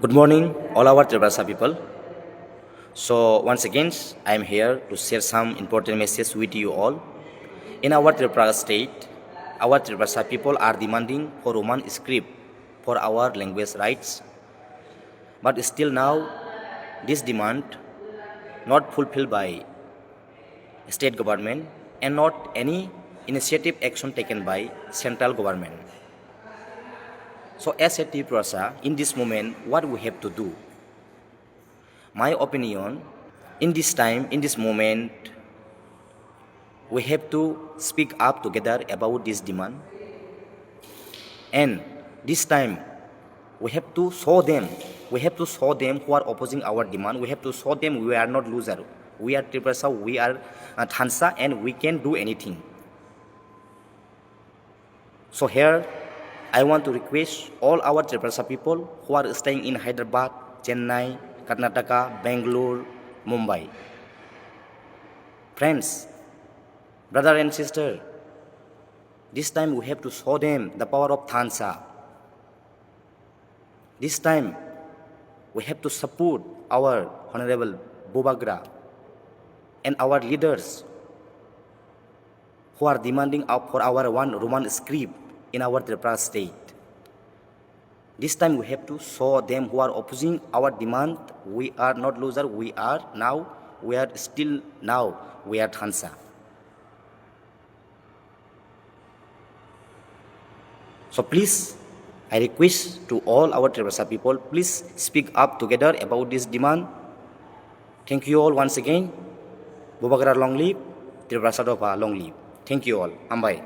Good morning, all our Trivasa people. So once again, I am here to share some important messages with you all. In our Tripura state, our Trivasa people are demanding for Roman script for our language rights. But still now, this demand not fulfilled by state government and not any initiative action taken by central government. So as a Tripura, in this moment, what we have to do? My opinion, in this time, in this moment, we have to speak up together about this demand. And this time, we have to show them who are opposing our demand. We have to show them we are not loser. We are Tripura, we are Thansa, and we can do anything. So here, I want to request all our Tripura people who are staying in Hyderabad, Chennai, Karnataka, Bangalore, Mumbai. Friends, brother and sister, this time we have to show them the power of Thansa. This time we have to support our Honorable Bobagra and our leaders who are demanding for our one Roman script in our Tripura state. This time we have to show them who are opposing our demand. We are not loser. We are still Thansa. So please, I request to all our Tripura people, please speak up together about this demand. Thank you all once again. Bobagra long live, Tripura long live. Thank you all. Ambai.